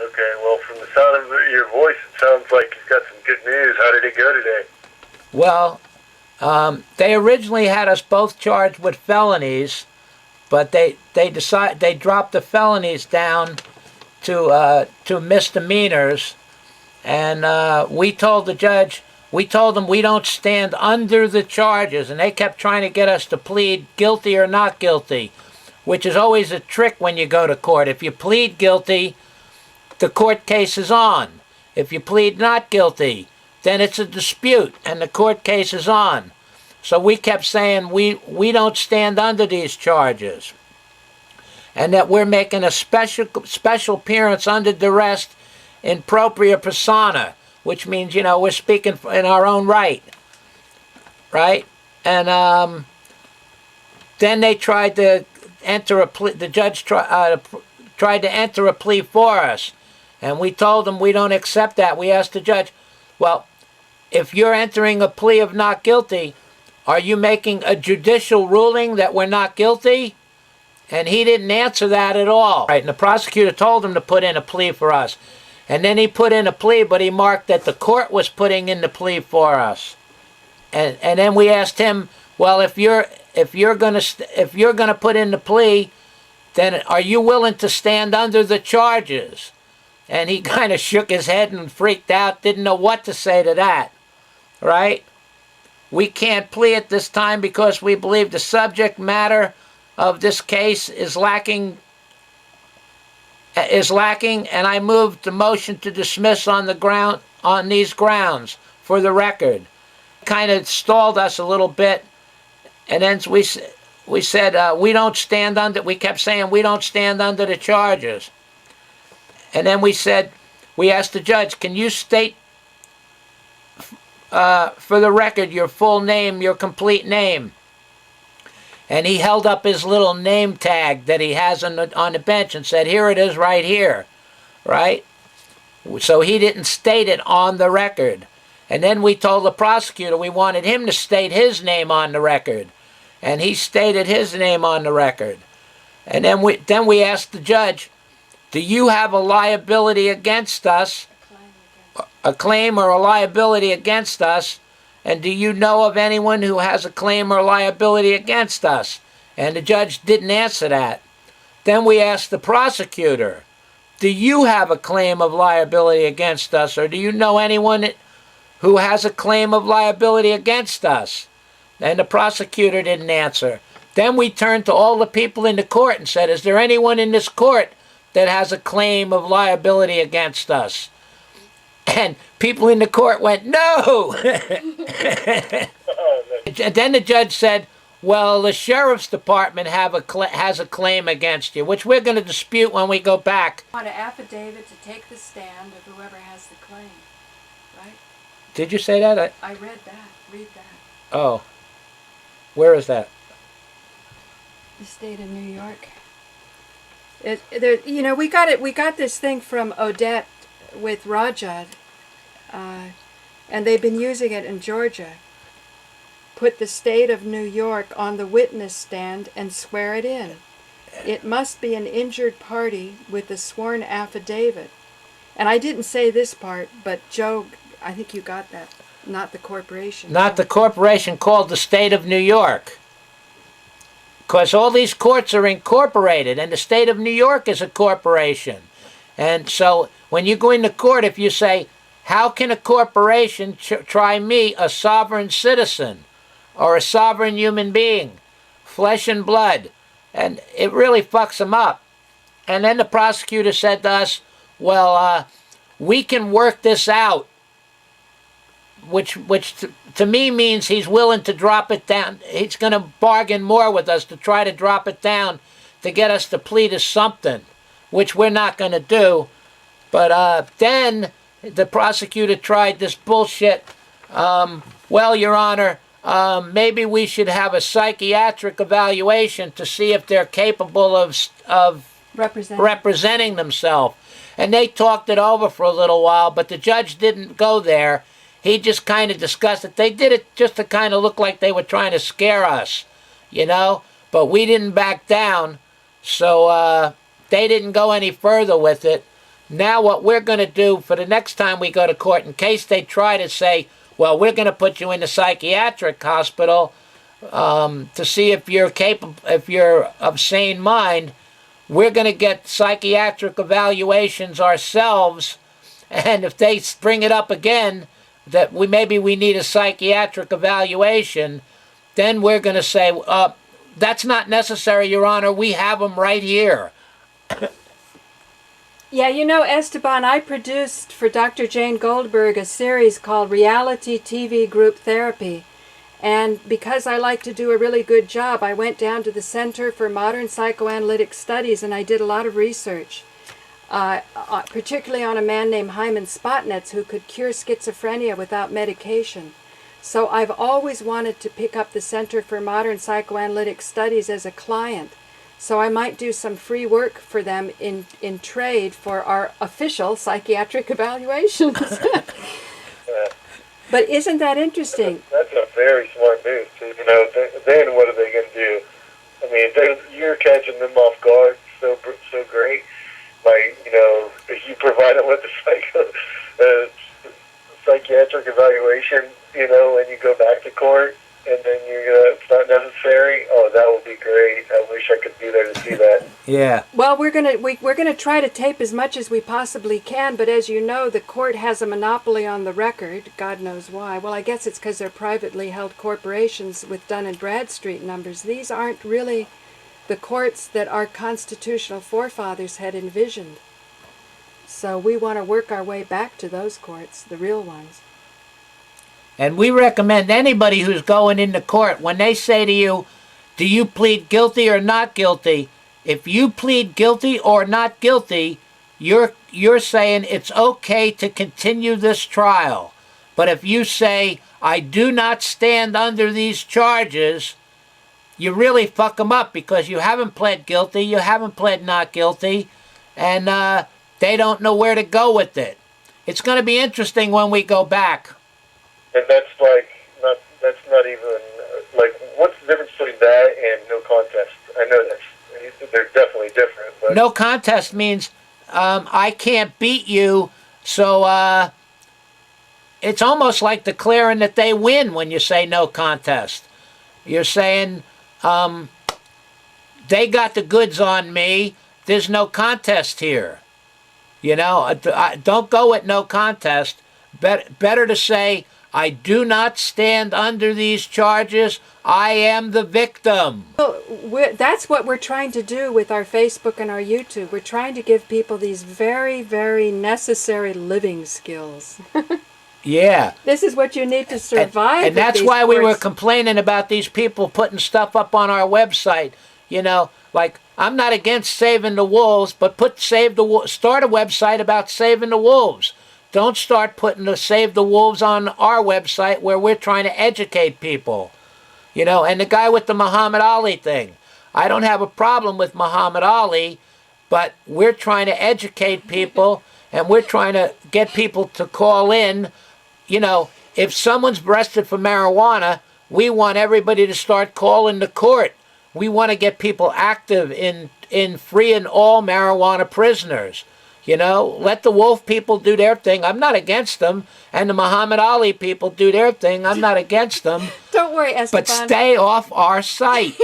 Okay, well, from the sound of your voice, it sounds like you've got some good news. How did it go today? Well, they originally had us both charged with felonies, but they dropped the felonies down to misdemeanors, and we told the judge, we told them we don't stand under the charges, and they kept trying to get us to plead guilty or not guilty, which is always a trick when you go to court. If you plead guilty, the court case is on. If you plead not guilty, then it's a dispute and the court case is on. So we kept saying we don't stand under these charges, and that we're making a special appearance under duress in propria persona, which means, we're speaking in our own right, right? And then they tried to enter a plea. The judge tried to enter a plea for us, and we told them we don't accept that. We asked the judge, well, if you're entering a plea of not guilty, are you making a judicial ruling that we're not guilty? And he didn't answer that at all. Right, and the prosecutor told him to put in a plea for us. And then he put in a plea, but he marked that the court was putting in the plea for us. And then we asked him, well, if you're gonna put in the plea, then are you willing to stand under the charges? And he kind of shook his head and freaked out, didn't know what to say to that, right? We can't plea at this time because we believe the subject matter of this case is lacking, and I moved the motion to dismiss on these grounds for the record. Kind of stalled us a little bit, and then we said we don't stand under. We kept saying we don't stand under the charges, and then we asked the judge, can you state for the record your full name, your complete name? And he held up his little name tag that he has on the bench and said, here it is right here, right? So he didn't state it on the record. And then we told the prosecutor we wanted him to state his name on the record. And he stated his name on the record. And then we asked the judge, do you have a liability against us? A claim or a liability against us? And do you know of anyone who has a claim or liability against us? And the judge didn't answer that. Then we asked the prosecutor, do you have a claim of liability against us? Or do you know anyone who has a claim of liability against us? And the prosecutor didn't answer. Then we turned to all the people in the court and said, is there anyone in this court that has a claim of liability against us? And people in the court went, no! And then the judge said, well, the sheriff's department has a claim against you, which we're going to dispute when we go back. On an affidavit to take the stand of whoever has the claim, right? Did you say that? I read that. Read that. Oh. Where is that? The state of New York. We got it. We got this thing from Odette with Rajad, and they've been using it in Georgia. Put the state of New York on the witness stand and swear it in. It must be an injured party with a sworn affidavit. And I didn't say this part, but Joe, I think you got that. Not the corporation. Not the corporation, called the state of New York. Because all these courts are incorporated, and the state of New York is a corporation. And so when you go into court, if you say, how can a corporation try me, a sovereign citizen, or a sovereign human being, flesh and blood? And it really fucks them up. And then the prosecutor said to us, well, we can work this out, which to me means he's willing to drop it down. He's going to bargain more with us to try to drop it down to get us to plead to something, which we're not going to do. But then the prosecutor tried this bullshit. Well, Your Honor, maybe we should have a psychiatric evaluation to see if they're capable of representing themselves. And they talked it over for a little while, but the judge didn't go there. He just kind of discussed it. They did it just to kind of look like they were trying to scare us, but we didn't back down, so they didn't go any further with it. Now what we're going to do for the next time we go to court, in case they try to say, well, we're going to put you in the psychiatric hospital to see if you're capable, if you're of sane mind, we're going to get psychiatric evaluations ourselves. And if they bring it up again that maybe we need a psychiatric evaluation, then we're going to say, that's not necessary, Your Honor. We have them right here. Yeah, you know, Esteban, I produced for Dr. Jane Goldberg a series called Reality TV Group Therapy. And because I like to do a really good job, I went down to the Center for Modern Psychoanalytic Studies and I did a lot of research, particularly on a man named Hyman Spotnitz who could cure schizophrenia without medication. So I've always wanted to pick up the Center for Modern Psychoanalytic Studies as a client. So I might do some free work for them in trade for our official psychiatric evaluations. But isn't that interesting? That's a very smart move. So, you know, then what are they going to do? I mean, you're catching them off guard so great. Like, you know, if you provide them with a psychiatric evaluation, you know, and you go back to court, and then it's not necessary. Oh, that would be great. I wish I could be there to see that. Yeah. Well, we're gonna try to tape as much as we possibly can, but as you know, the court has a monopoly on the record. God knows why. Well, I guess it's because they're privately held corporations with Dun and Bradstreet numbers. These aren't really the courts that our constitutional forefathers had envisioned. So we want to work our way back to those courts, the real ones. And we recommend anybody who's going into court, when they say to you, do you plead guilty or not guilty? If you plead guilty or not guilty, you're saying it's okay to continue this trial. But if you say, I do not stand under these charges, you really fuck them up because you haven't pled guilty, you haven't pled not guilty, and they don't know where to go with it. It's going to be interesting when we go back. And that's not even, like, what's the difference between that and no contest? I know they're definitely different. But no contest means I can't beat you, so it's almost like declaring that they win when you say no contest. You're saying they got the goods on me, there's no contest here. You know, don't go with no contest. Better to say, I do not stand under these charges. I am the victim. Well, that's what we're trying to do with our Facebook and our YouTube. We're trying to give people these very, very necessary living skills. Yeah. This is what you need to survive. And that's why we were complaining about these people putting stuff up on our website. You know, like, I'm not against saving the wolves, but start a website about saving the wolves. Don't start putting the Save the Wolves on our website where we're trying to educate people. You know, and the guy with the Muhammad Ali thing. I don't have a problem with Muhammad Ali, but we're trying to educate people and we're trying to get people to call in. You know, if someone's arrested for marijuana, we want everybody to start calling the court. We want to get people active in freeing all marijuana prisoners. You know, let the wolf people do their thing. I'm not against them. And the Muhammad Ali people do their thing. I'm not against them. Don't worry, Esteban. But stay off our site.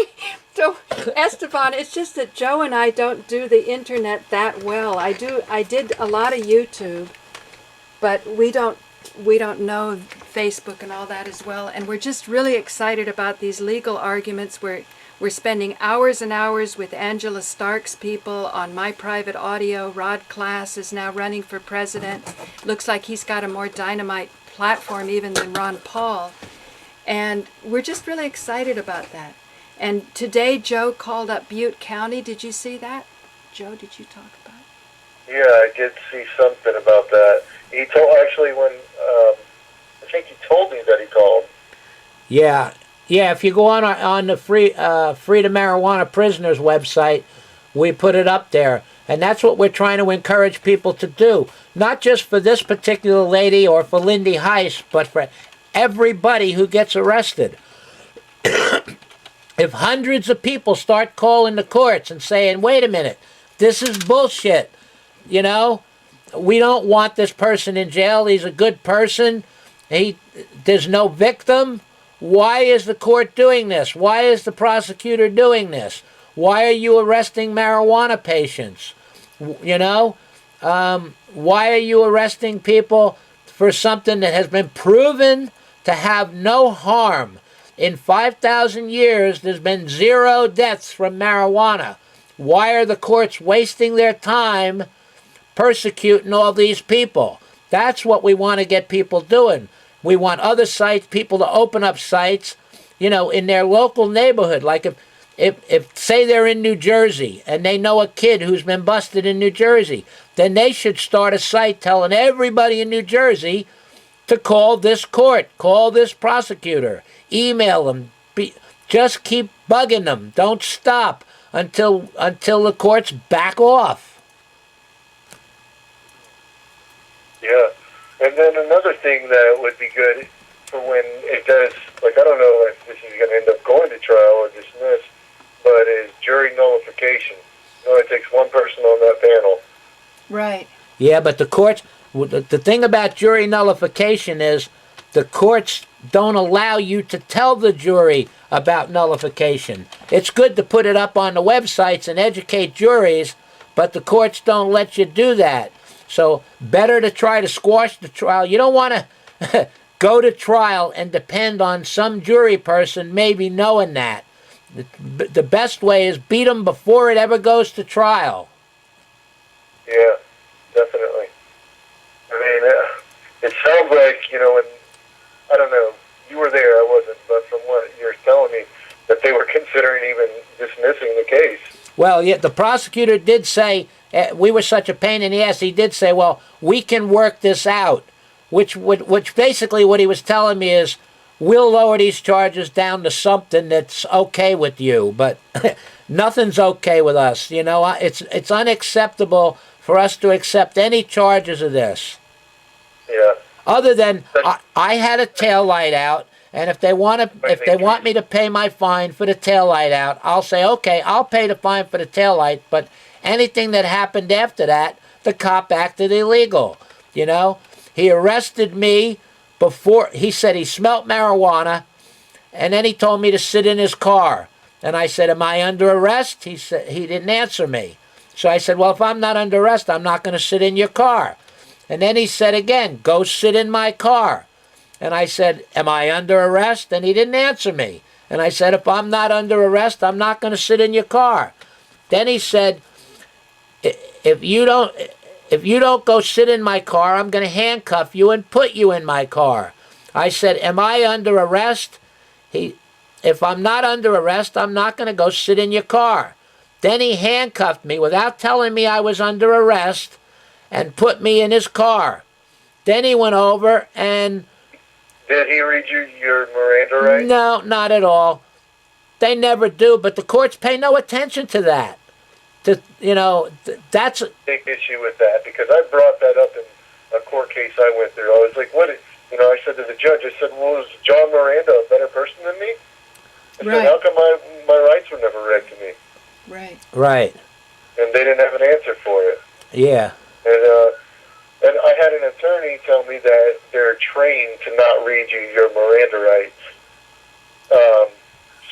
Esteban, it's just that Joe and I don't do the internet that well. I did a lot of YouTube, but we don't know Facebook and all that as well. And we're just really excited about these legal arguments. We're spending hours and hours with Angela Stark's people on My Private Audio. Rod Class is now running for president. Looks like he's got a more dynamite platform even than Ron Paul. And we're just really excited about that. And today Joe called up Butte County. Did you see that? Joe, did you talk about it? Yeah, I did see something about that. He told, actually, when, I think he told me that he called. Yeah. Yeah, if you go on the Freedom Marijuana Prisoners website, we put it up there. And that's what we're trying to encourage people to do. Not just for this particular lady or for Lindy Heiss, but for everybody who gets arrested. If hundreds of people start calling the courts and saying, wait a minute, this is bullshit, you know, we don't want this person in jail. He's a good person. There's no victim. Why is the court doing this? Why is the prosecutor doing this? Why are you arresting marijuana patients? You know, why are you arresting people for something that has been proven to have no harm? In 5,000 years, there's been 0 deaths from marijuana. Why are the courts wasting their time persecuting all these people? That's what we want to get people doing. We want other sites, people to open up sites, you know, in their local neighborhood. Like if say they're in New Jersey and they know a kid who's been busted in New Jersey, then they should start a site telling everybody in New Jersey to call this court, call this prosecutor, email them. Just keep bugging them. Don't stop until the courts back off. Yeah. And then another thing that would be good for when it does, like, I don't know if this is going to end up going to trial or dismissed, but is jury nullification. It only takes one person on that panel. Right. Yeah, but the courts, the thing about jury nullification is the courts don't allow you to tell the jury about nullification. It's good to put it up on the websites and educate juries, but the courts don't let you do that. So better to try to squash the trial. You don't want to go to trial and depend on some jury person maybe knowing that. The best way is beat them before it ever goes to trial. Yeah, definitely. I mean, it sounds like, you know, and I don't know, you were there, I wasn't, but from what you're telling me, that they were considering even dismissing the case. Well, yeah, the prosecutor did say, we were such a pain in the ass, he did say, well, we can work this out, which basically what he was telling me is, we'll lower these charges down to something that's okay with you, but nothing's okay with us. You know, it's unacceptable for us to accept any charges of this. Yeah. Other than I had a tail light out, and if they want me to pay my fine for the tail light out, I'll say, okay, I'll pay the fine for the tail light, but anything that happened after that, the cop acted illegal. You know, he arrested me before, he said he smelt marijuana, and then he told me to sit in his car. And I said, am I under arrest? He said, he didn't answer me. So I said, well, if I'm not under arrest, I'm not going to sit in your car. And then he said again, go sit in my car. And I said, am I under arrest? And he didn't answer me. And I said, if I'm not under arrest, I'm not going to sit in your car. Then he said, if you don't go sit in my car, I'm going to handcuff you and put you in my car. I said, am I under arrest? If I'm not under arrest, I'm not going to go sit in your car. Then he handcuffed me without telling me I was under arrest and put me in his car. Then he went over and... Did he read you your Miranda rights? No, not at all. They never do, but the courts pay no attention to that. That's... Big issue with that, because I brought that up in a court case I went through. I was like, I said to the judge, I said, well, is John Miranda a better person than me? I said, how come my rights were never read to me? Right. Right. And they didn't have an answer for it. Yeah. And I had an attorney tell me that they're trained to not read you your Miranda rights.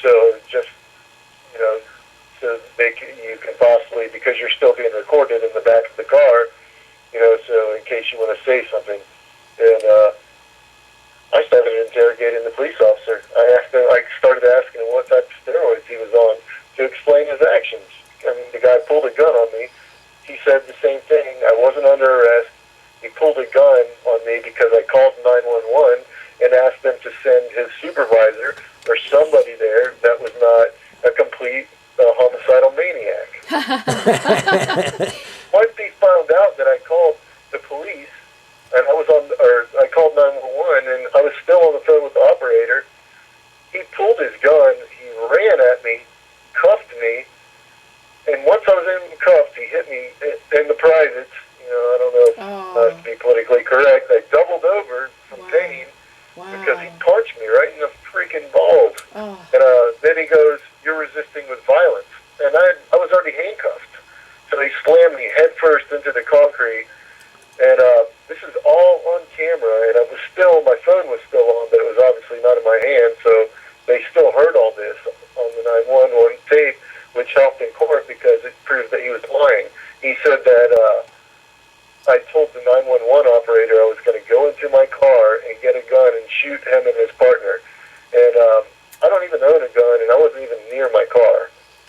So just, so you can possibly, because you're still being recorded in the back of the car, so in case you want to say something. And I started interrogating the police officer. I started asking him what type of steroids he was on to explain his actions. I mean, the guy pulled a gun on me. He said the same thing. I wasn't under arrest. He pulled a gun on me because I called 911 and asked them to send his supervisor or somebody there that was not a complete homicidal maniac. Once he found out that I called the police, and I called 911, and I was still on the phone with the operator, he pulled his gun, he ran at me, cuffed me, and once I was in cuffs, he hit me in the privates. I don't know if to be politically correct. I doubled over from pain because he punched me right in the freaking balls. Oh. And then he goes, "You're resisting with violence." And I was already handcuffed. So he slammed me head first into the concrete, And this is all on camera, and it was still, my phone was still on, but it was obviously not in my hand, so they still heard all this on the 911 tape, which helped in court because it proved that he was lying. He said that I told the 911 operator I was going to go